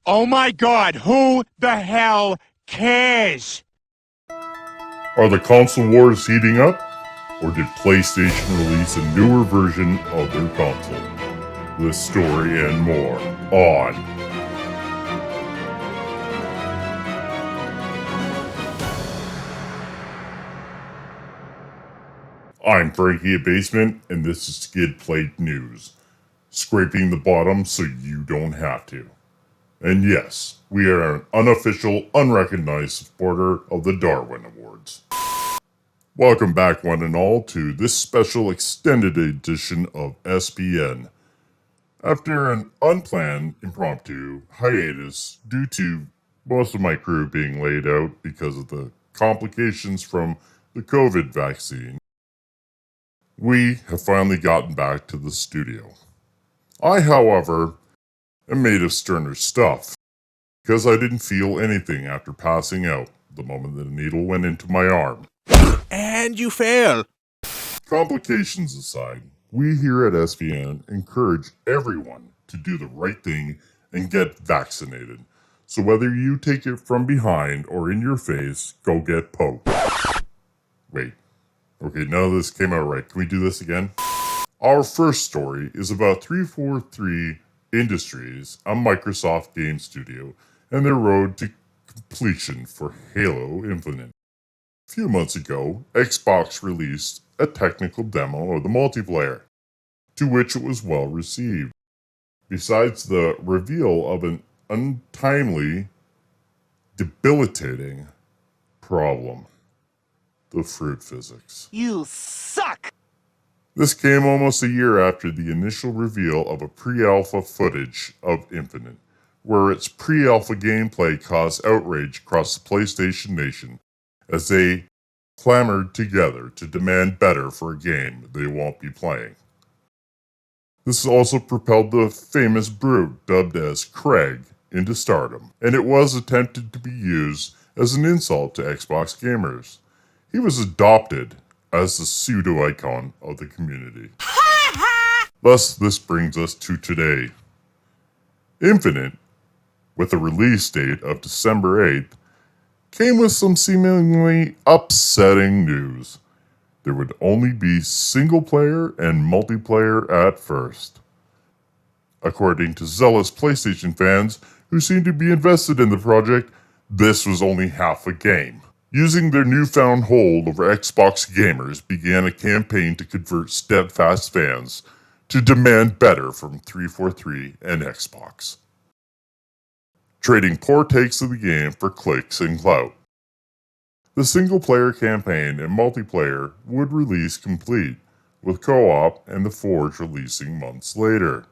Oh my God, who the hell cares? Are the console wars heating up? Or did PlayStation release a newer version of their console? This story and more on I'm Frankie at Basement, and this is Skid Plate News. Scraping the bottom so you don't have to. And yes, we are an unofficial, unrecognized supporter of the Darwin Awards. Welcome back, one and all, to this special extended edition of SPN. After an unplanned, impromptu hiatus due to most of my crew being laid out because of the complications from the COVID vaccine, we have finally gotten back to the studio. I, however, am made of sterner stuff, because I didn't feel anything after passing out the moment that a needle went into my arm. And you fail. Complications aside, we here at SVN encourage everyone to do the right thing and get vaccinated. So whether you take it from behind or in your face, go get poked. Wait. Okay, none of this came out right. Can we do this again? Our first story is about 343 Industries, a Microsoft game studio, and their road to completion for Halo Infinite. A few months ago, Xbox released a technical demo of the multiplayer, to which it was well received. Besides the reveal of an untimely, debilitating problem, the fruit physics. You suck! This came almost a year after the initial reveal of a pre-alpha footage of Infinite, where its pre-alpha gameplay caused outrage across the PlayStation Nation as they clamored together to demand better for a game they won't be playing. This also propelled the famous Brute, dubbed as Craig, into stardom, and it was attempted to be used as an insult to Xbox gamers. He was adopted as the pseudo-icon of the community. Thus, this brings us to today. Infinite, with a release date of December 8th, came with some seemingly upsetting news. There would only be single-player and multiplayer at first. According to zealous PlayStation fans who seem to be invested in the project, this was only half a game. Using their newfound hold over Xbox gamers began a campaign to convert steadfast fans to demand better from 343 and Xbox, trading poor takes of the game for clicks and clout. The single-player campaign and multiplayer would release complete, with co-op and the Forge releasing months later.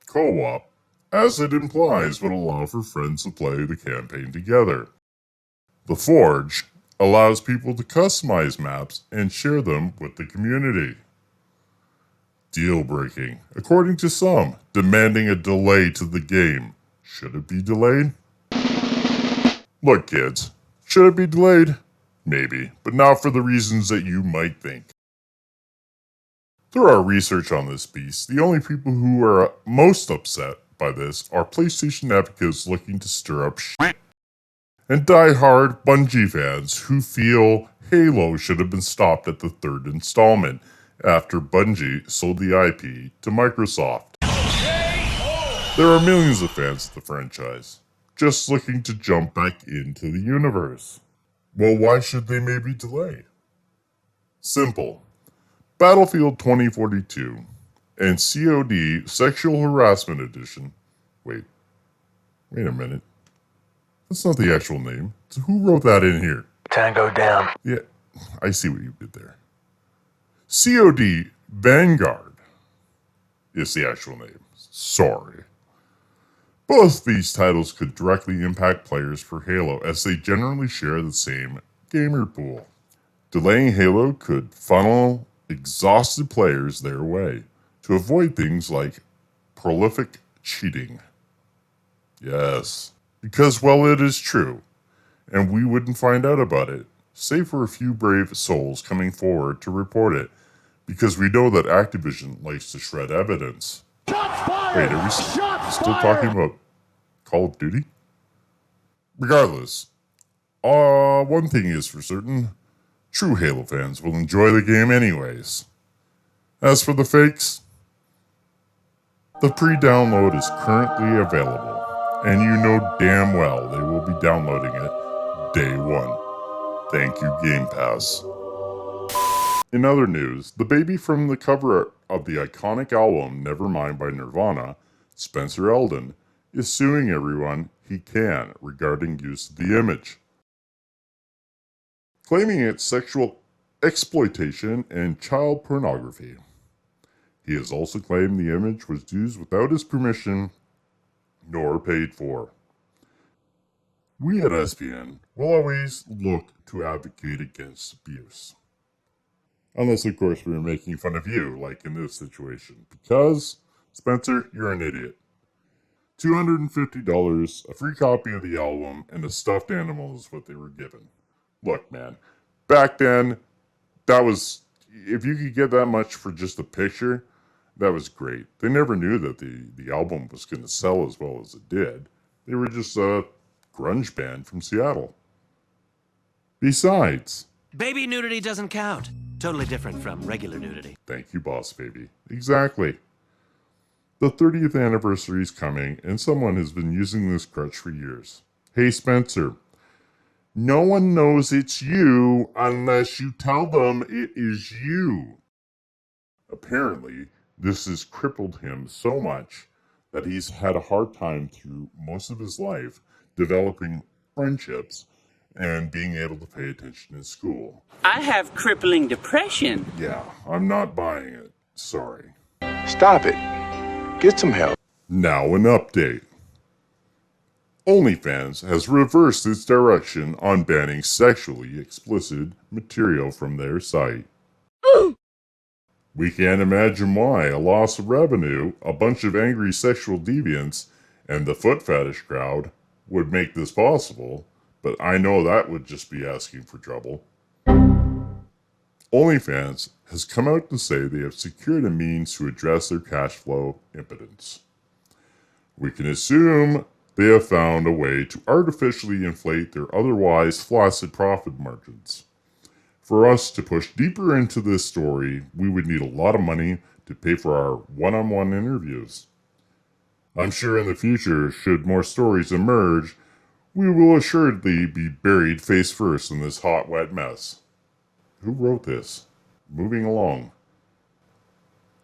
Co-op, as it implies, would allow for friends to play the campaign together. The Forge allows people to customize maps and share them with the community. Deal-breaking, according to some, demanding a delay to the game. Should it be delayed? Look, kids, should it be delayed? Maybe, but not for the reasons that you might think. Through our research on this piece, the only people who are most upset by this are PlayStation advocates looking to stir up shit, and die-hard Bungie fans who feel Halo should have been stopped at the third installment after Bungie sold the IP to Microsoft. There are millions of fans of the franchise, just looking to jump back into the universe. Well, why should they maybe delay? Simple. Battlefield 2042 and COD Sexual Harassment Edition. Wait a minute. That's not the actual name. So who wrote that in here? Tango down. Yeah, I see what you did there. COD Vanguard is the actual name. Sorry. Both these titles could directly impact players for Halo as they generally share the same gamer pool. Delaying Halo could funnel exhausted players their way to avoid things like prolific cheating. Yes, because, well, it is true, and we wouldn't find out about it, save for a few brave souls coming forward to report it, because we know that Activision likes to shred evidence. Wait, are we still talking about Call of Duty? Regardless, one thing is for certain, true Halo fans will enjoy the game anyways. As for the fakes, the pre-download is currently available, and you know damn well they will be downloading it day one. Thank you, Game Pass. In other news, the baby from the cover of the iconic album Nevermind by Nirvana, Spencer Eldon, is suing everyone he can regarding use of the image, claiming it's sexual exploitation and child pornography. He has also claimed the image was used without his permission nor paid for. We at SPN will always look to advocate against abuse. Unless, of course, we're making fun of you, like in this situation. Because, Spencer, you're an idiot. $250, a free copy of the album, and a stuffed animal is what they were given. Look, man, back then, that was, if you could get that much for just a picture, that was great. They never knew that the album was going to sell as well as it did. They were just a grunge band from Seattle. Besides, baby nudity doesn't count. Totally different from regular nudity. Thank you, boss baby. Exactly. The 30th anniversary is coming, and someone has been using this crutch for years. Hey, Spencer. No one knows it's you unless you tell them it is you. Apparently, this has crippled him so much that he's had a hard time through most of his life developing friendships and being able to pay attention in school. I have crippling depression. Yeah, I'm not buying it. Sorry. Stop it. Get some help. Now an update. OnlyFans has reversed its direction on banning sexually explicit material from their site. We can't imagine why a loss of revenue, a bunch of angry sexual deviants, and the foot fetish crowd would make this possible, but I know that would just be asking for trouble. OnlyFans has come out to say they have secured a means to address their cash flow impotence. We can assume they have found a way to artificially inflate their otherwise flaccid profit margins. For us to push deeper into this story, we would need a lot of money to pay for our one-on-one interviews. I'm sure in the future, should more stories emerge, we will assuredly be buried face first in this hot, wet mess. Who wrote this? Moving along.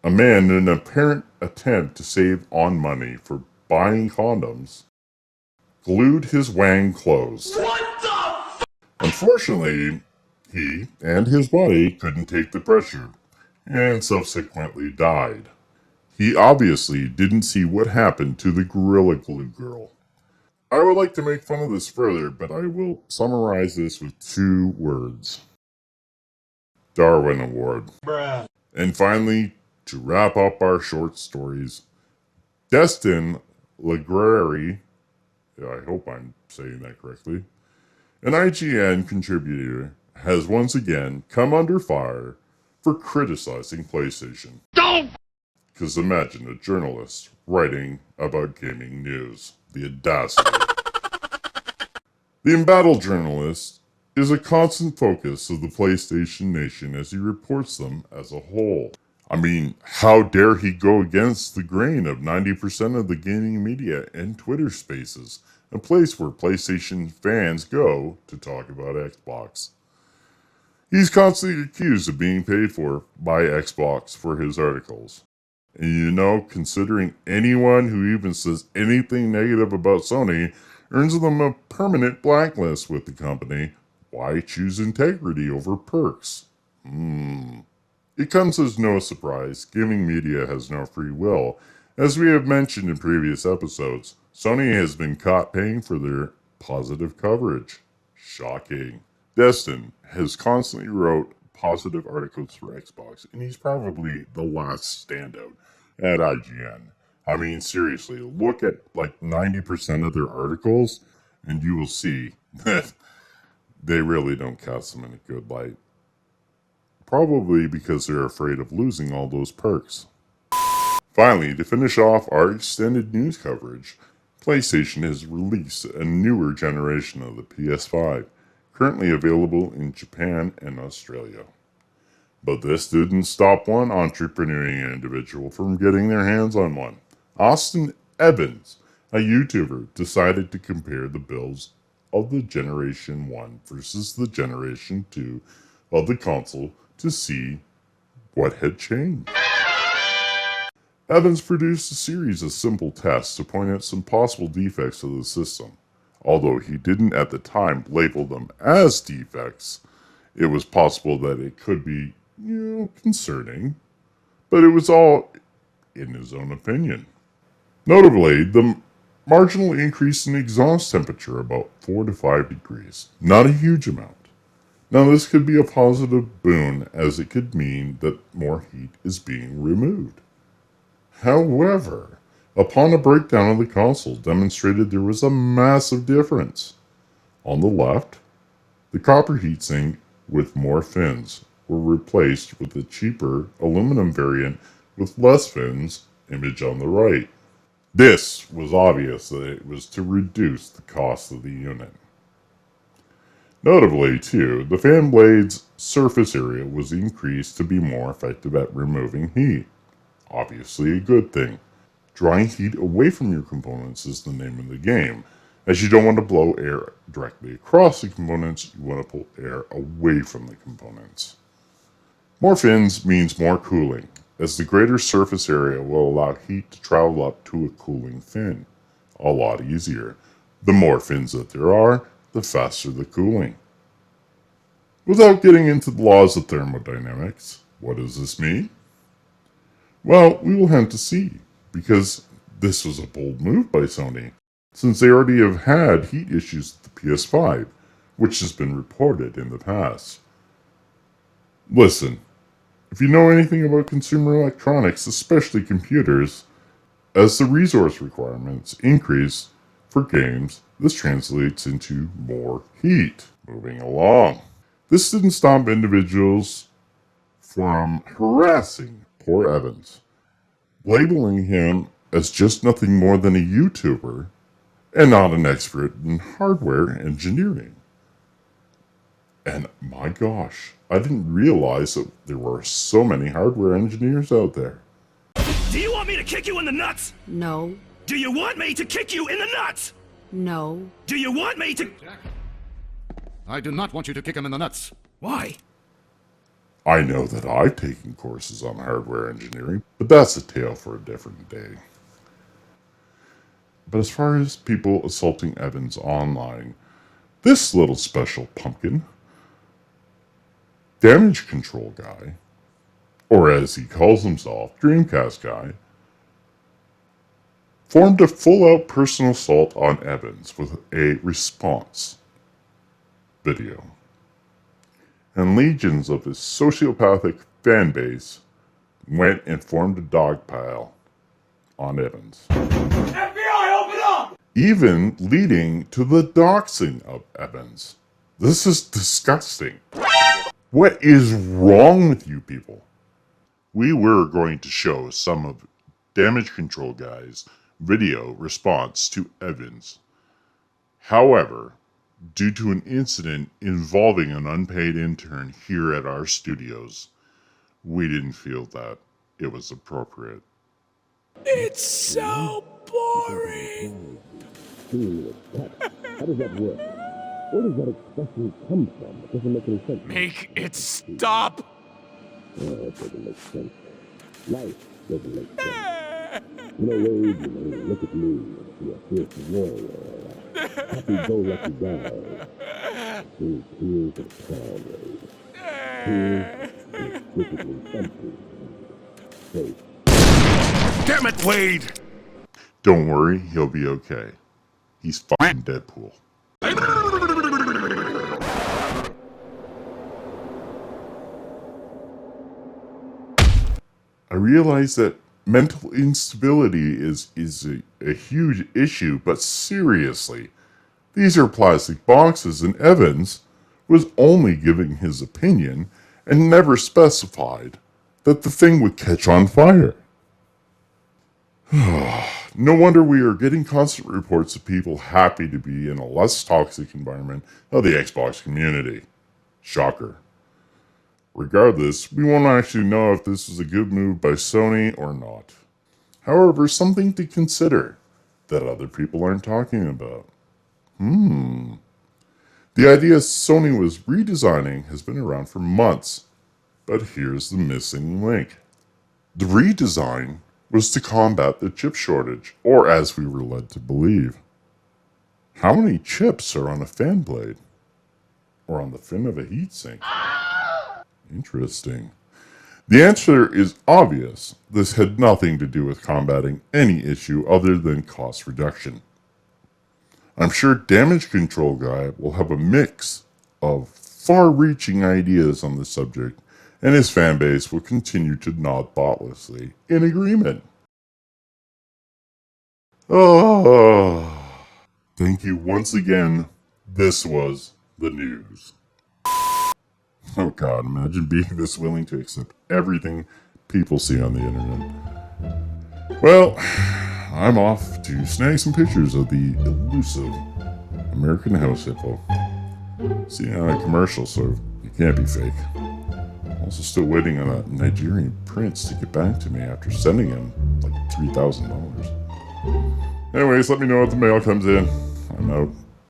A man, in an apparent attempt to save on money for buying condoms, glued his wang closed. What the f-? Unfortunately, he and his body couldn't take the pressure, and subsequently died. He obviously didn't see what happened to the Gorilla Glue girl. I would like to make fun of this further, but I will summarize this with 2 words. Darwin Award. Bruh. And finally, to wrap up our short stories, Destin Legrary, I hope I'm saying that correctly, an IGN contributor, has once again come under fire for criticizing PlayStation. Because imagine a journalist writing about gaming news. The audacity. The embattled journalist is a constant focus of the PlayStation Nation as he reports them as a whole. I mean, how dare he go against the grain of 90% of the gaming media and Twitter Spaces, a place where PlayStation fans go to talk about Xbox. He's constantly accused of being paid for by Xbox for his articles. And you know, considering anyone who even says anything negative about Sony earns them a permanent blacklist with the company, why choose integrity over perks? It comes as no surprise, gaming media has no free will. As we have mentioned in previous episodes, Sony has been caught paying for their positive coverage. Shocking. Destin has constantly wrote positive articles for Xbox, and he's probably the last standout at IGN. I mean, seriously, look at like 90% of their articles, and you will see that they really don't cast them in a good light. Probably because they're afraid of losing all those perks. Finally, to finish off our extended news coverage, PlayStation has released a newer generation of the PS5, currently available in Japan and Australia. But this didn't stop one entrepreneurial individual from getting their hands on one. Austin Evans, a YouTuber, decided to compare the builds of the Generation 1 versus the Generation 2 of the console to see what had changed. Evans produced a series of simple tests to point out some possible defects of the system. Although he didn't at the time label them as defects, it was possible that it could be, concerning, but it was all in his own opinion. Notably, the marginal increase in exhaust temperature, about 4 to 5 degrees, not a huge amount. Now, this could be a positive boon, as it could mean that more heat is being removed. However, upon a breakdown of the console demonstrated there was a massive difference. On the left, the copper heatsink with more fins were replaced with a cheaper aluminum variant with less fins, image on the right. This was obvious that it was to reduce the cost of the unit. Notably, too, the fan blade's surface area was increased to be more effective at removing heat. Obviously a good thing. Drawing heat away from your components is the name of the game, as you don't want to blow air directly across the components, you want to pull air away from the components. More fins means more cooling, as the greater surface area will allow heat to travel up to a cooling fin. A lot easier. The more fins that there are, the faster the cooling. Without getting into the laws of thermodynamics, what does this mean? Well, we will have to see, because this was a bold move by Sony, since they already have had heat issues with the PS5, which has been reported in the past. Listen, if you know anything about consumer electronics, especially computers, as the resource requirements increase for games, this translates into more heat. Moving along. This didn't stop individuals from harassing poor Evans, labeling him as just nothing more than a YouTuber and not an expert in hardware engineering. And my gosh, I didn't realize that there were so many hardware engineers out there. Do you want me to kick you in the nuts? No. Do you want me to kick you in the nuts? No. Do you want me to... I do not want you to kick him in the nuts. Why? I know that I've taken courses on hardware engineering, but that's a tale for a different day. But as far as people assaulting Evans online, this little special pumpkin, damage control guy, or as he calls himself, Dreamcast guy, formed a full-out personal assault on Evans with a response video. And legions of his sociopathic fan base went and formed a dog pile on Evans. FBI, open up! Even leading to the doxing of Evans. This is disgusting. What is wrong with you people? We were going to show some of Damage Control Guy's video response to Evans. However, due to an incident involving an unpaid intern here at our studios, we didn't feel that it was appropriate. It's so boring. How does that work? Where does that expression come from? It doesn't make any sense. Make it stop! It doesn't make sense. Life doesn't make sense. You know, Wade, look at me. You're a fierce warrior. Happy-go-lucky guy. Here's the crown, Wade. Here's inexplicably empty. Hey. Damn it, Wade! Don't worry, he'll be okay. He's fucking Deadpool. I realize that mental instability is a huge issue, but seriously, these are plastic boxes, and Evans was only giving his opinion and never specified that the thing would catch on fire. No wonder we are getting constant reports of people happy to be in a less toxic environment of the Xbox community. Shocker. Regardless, we won't actually know if this was a good move by Sony or not. However, something to consider that other people aren't talking about. The idea Sony was redesigning has been around for months, but here's the missing link. The redesign was to combat the chip shortage, or as we were led to believe. How many chips are on a fan blade? Or on the fin of a heatsink? Interesting. The answer is obvious. This had nothing to do with combating any issue other than cost reduction. I'm sure Damage Control Guy will have a mix of far-reaching ideas on the subject, and his fanbase will continue to nod thoughtlessly in agreement. Oh, thank you once again. This was the news. Oh God, imagine being this willing to accept everything people see on the internet. Well, I'm off to snag some pictures of the elusive American house hippo. Seen it on a commercial, so it can't be fake. Also still waiting on a Nigerian prince to get back to me after sending him like $3,000. Anyways, let me know if the mail comes in. I'm out.